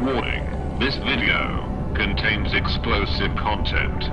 Warning, this video contains explosive content.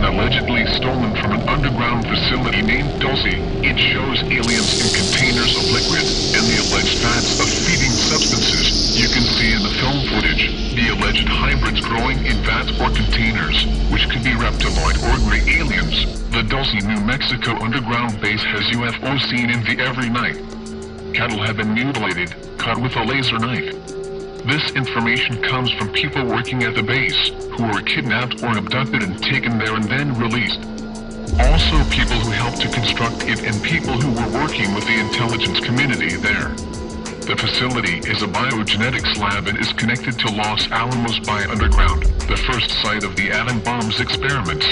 Allegedly stolen from an underground facility named Dulce. It shows aliens in containers of liquid and the alleged vats of feeding substances. You can see in the film footage the alleged hybrids growing in vats or containers, which could be reptiloid or gray aliens. The Dulce, New Mexico underground base has UFOs seen in the every night. Cattle have been mutilated, cut with a laser knife. This information comes from people working at the base, who were kidnapped or abducted and taken there and then released. Also people who helped to construct it and people who were working with the intelligence community there. The facility is a biogenetics lab and is connected to Los Alamos by underground, the first site of the atom bombs experiments.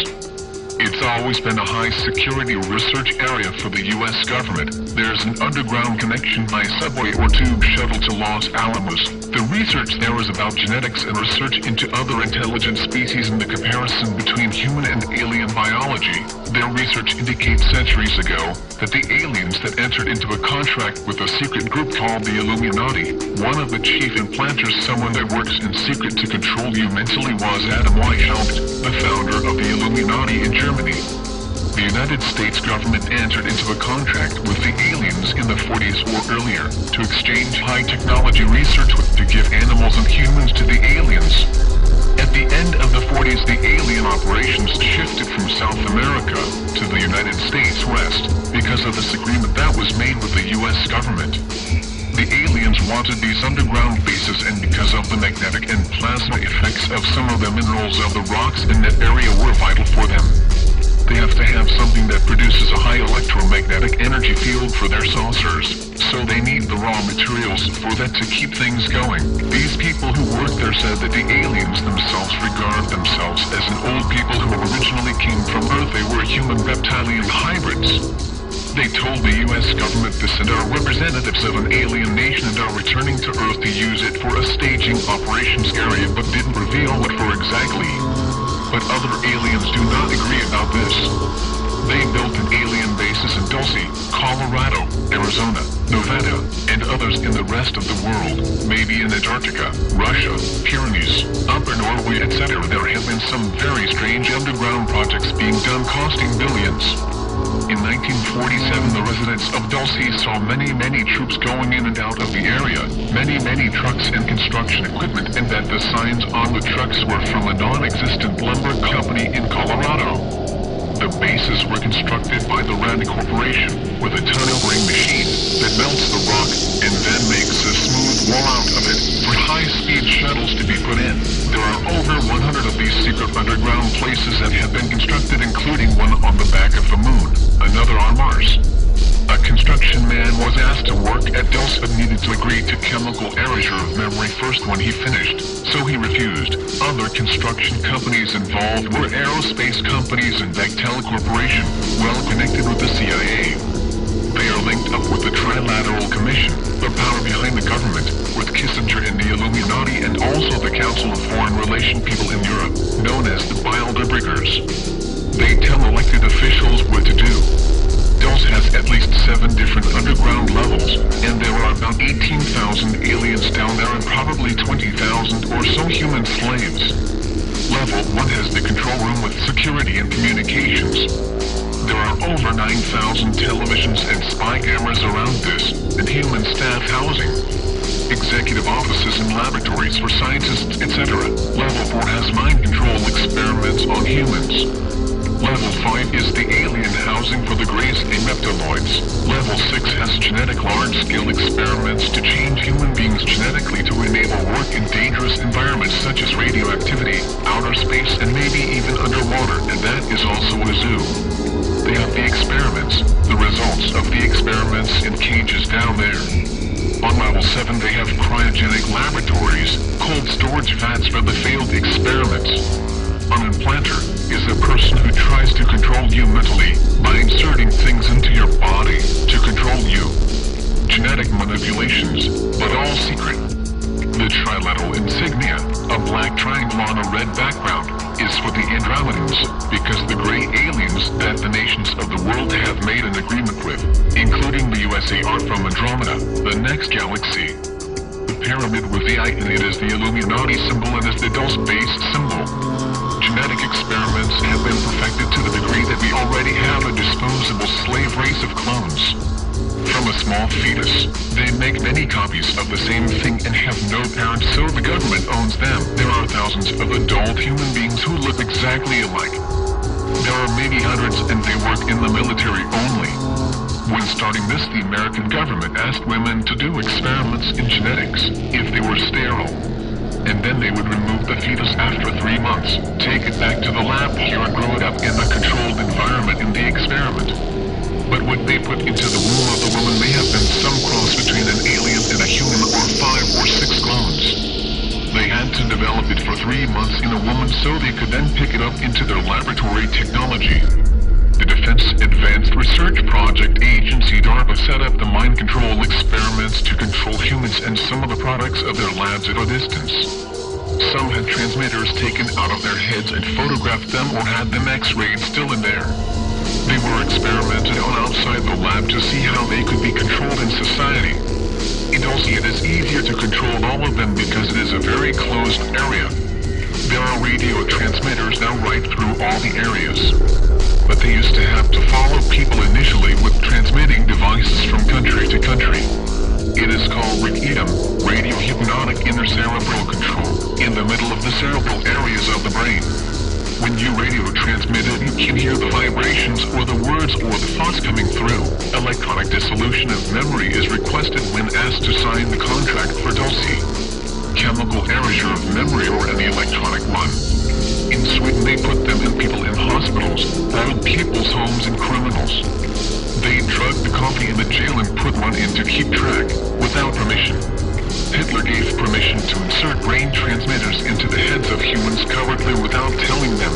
It's always been a high-security research area for the U.S. government. There's an underground connection by subway or tube shuttle to Los Alamos. The research there is about genetics and research into other intelligent species and the comparison between human and alien biology. Their research indicates centuries ago that the aliens that entered into a contract with a secret group called the Illuminati, one of the chief implanters, someone that works in secret to control you mentally, was Adam Weishaupt, the founder of the Illuminati in Germany. The United States government entered into a contract with the aliens in the 40s or earlier to exchange high-technology research to give animals and humans to the aliens. At the end of the 40s, the alien operations shifted from South America to the United States West because of this agreement that was made with the U.S. government. The aliens wanted these underground bases, and because of the magnetic and plasma effects of some of the minerals of the rocks in that area were vital for them. They have to have something that produces a high electromagnetic energy field for their saucers, so they need the raw materials for that to keep things going. These people who work there said that the aliens themselves regard themselves as an old people who originally came from Earth. They were human reptilian hybrids. They told the U.S. government to send our representatives of an alien nation and are returning to Earth to use it for a staging operations area, but didn't reveal what for exactly. But other aliens do not agree about this. They built an alien bases in Dulce, Colorado, Arizona, Nevada, and others in the rest of the world, maybe in Antarctica, Russia, Pyrenees, Upper Norway, etc. There have been some very strange underground projects being done costing billions. In 1947, the residents of Dulce saw many troops going in and out of the area, many trucks and construction equipment, and that the signs on the trucks were from a non-existent lumber company in Colorado. The bases were constructed by the Rand Corporation with a tunnel-boring machine that melts the rock and then makes a smooth wall out of it for high-speed shuttles to be put in. There are over 100 of these secret underground places that have been constructed, including one on the back of the moon, another on Mars. A construction man was asked to work at Dulce but needed to agree to chemical erasure of memory first when he finished, so he refused. Other construction companies involved were aerospace companies and Bechtel Corporation, well connected with the CIA. They are linked up with the Trilateral Commission, the power behind the government, with Kissinger and the Illuminati, and also the Council of Foreign Relation people in Europe, known as the Bilderbergers. They tell elected officials what to do. Dulce has at least 7 different underground levels, and there are about 18,000 aliens down there and probably 20,000 or so human slaves. Level 1 has the control room with security and communications. There are over 9,000 televisions and spy cameras around this, and human staff housing, executive offices and laboratories for scientists, etc. Level 4 has mind control experiments on humans. Level 5 is the alien housing for the greys and reptiloids. Level 6 has genetic large-scale experiments to change human beings genetically to enable work in dangerous environments such as radioactivity, outer space, and maybe even underwater, and that is also a zoo. They have the experiments, the results of the experiments in cages down there. On level 7 they have cryogenic laboratories, cold storage vats for the failed experiments. An implanter is a person who tries to control you mentally by inserting things into your body to control you. Genetic manipulations, but all secret. The trilateral insignia, a black triangle on a red background, is for the Andromedans, because the gray aliens that the nations of the world have made an agreement with, including the USA, are from Andromeda, the next galaxy. The pyramid with the eye in it is the Illuminati symbol and is the Dulce base symbol. Genetic experiments have been perfected to the degree that we already have a disposable slave race of clones. From a small fetus, they make many copies of the same thing and have no parents, so the government owns them. There are thousands of adult human beings who look exactly alike. There are maybe hundreds and they work in the military only. When starting this, the American government asked women to do experiments in genetics if they were sterile. And then they would remove the fetus after 3 months, take it back to the lab here and grow it up in a controlled environment in the experiment. But what they put into the womb of the woman may have been some cross between an alien and a human, or 5 or 6 clones. They had to develop it for 3 months in a woman so they could then pick it up into their laboratory technology. The Defense Advanced Research Project Agency DARPA set up the mind control experiments to control humans and some of the products of their labs at a distance. Some had transmitters taken out of their heads and photographed them or had them x-rayed still in there. They were experimented on outside the lab to see how they could be controlled in society. It is easier to control all of them because it is a very closed area. There are radio transmitters now right through all the areas. But they used to have to follow people initially with transmitting devices from country to country. It is called RIC-EATM, radio hypnotic intercerebral control, in the middle of the cerebral areas of the brain. When you radio transmit it, you can hear the vibrations or the words or the thoughts coming through. Electronic dissolution of memory is requested when asked to sign the contract for Dulce. Chemical erasure of memory or any electronic one. In Sweden they put them in people in hospitals, old people's homes and criminals. They drug the coffee in the jail and put one in to keep track, without permission. Hitler gave permission to insert brain transmitters into the heads of humans covertly without telling them.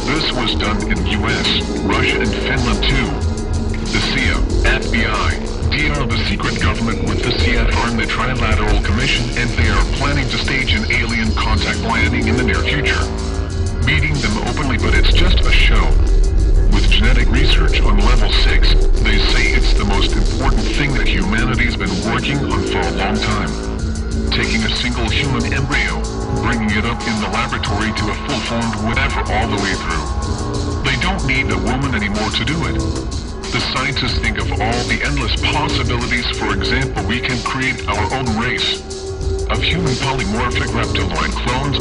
This was done in US, Russia and Finland too. The CIA, FBI, DR, the secret government with the CFR and the Trilateral Commission, and they are planning to stage an alien contact landing in the near future. Meeting them openly, but it's just a show. With genetic research on level 6, they say it's the most important thing that humanity's been working on for a long time. Taking a single human embryo, bringing it up in the laboratory to a full-formed whatever all the way through. They don't need a woman anymore to do it. The scientists think of all the endless possibilities. For example, we can create our own race of human polymorphic reptiloid clones.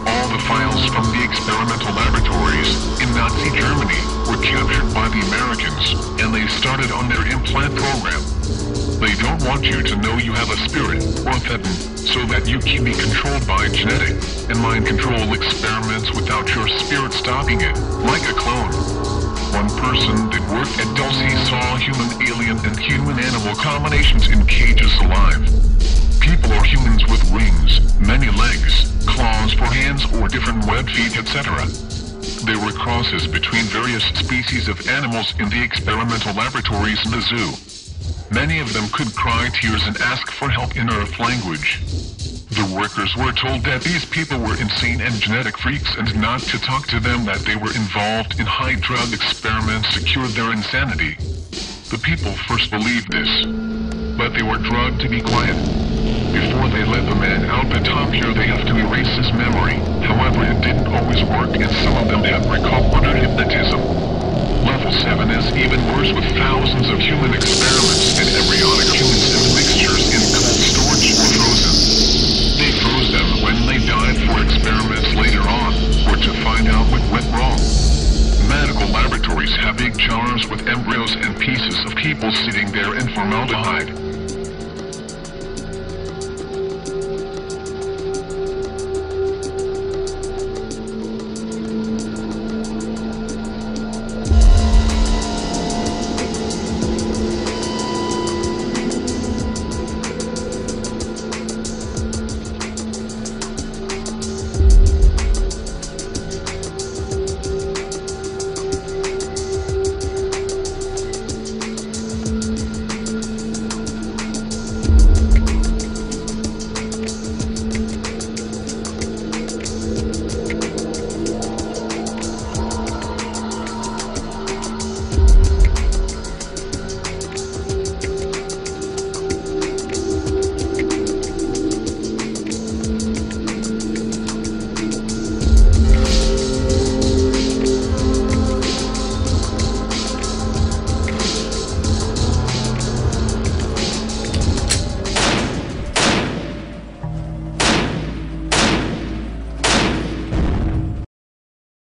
All the files from the experimental laboratories in Nazi Germany were captured by the Americans, and they started on their implant program. They don't want you to know you have a spirit, or thetan, so that you can be controlled by genetic and mind control experiments without your spirit stopping it, like a clone. One person that worked at Dulce saw human alien and human animal combinations in cages alive. People or humans with wings, many legs, claws for hands or different web feet, etc. They were crosses between various species of animals in the experimental laboratories in the zoo. Many of them could cry tears and ask for help in Earth language. The workers were told that these people were insane and genetic freaks and not to talk to them, that they were involved in high drug experiments to cure their insanity. The people first believed this, but they were drugged to be quiet. Before they let the man out the top here, they have to erase his memory. However, it didn't always work and some of them have recalled under hypnotism. Level 7 is even worse with thousands of human experiments and embryonic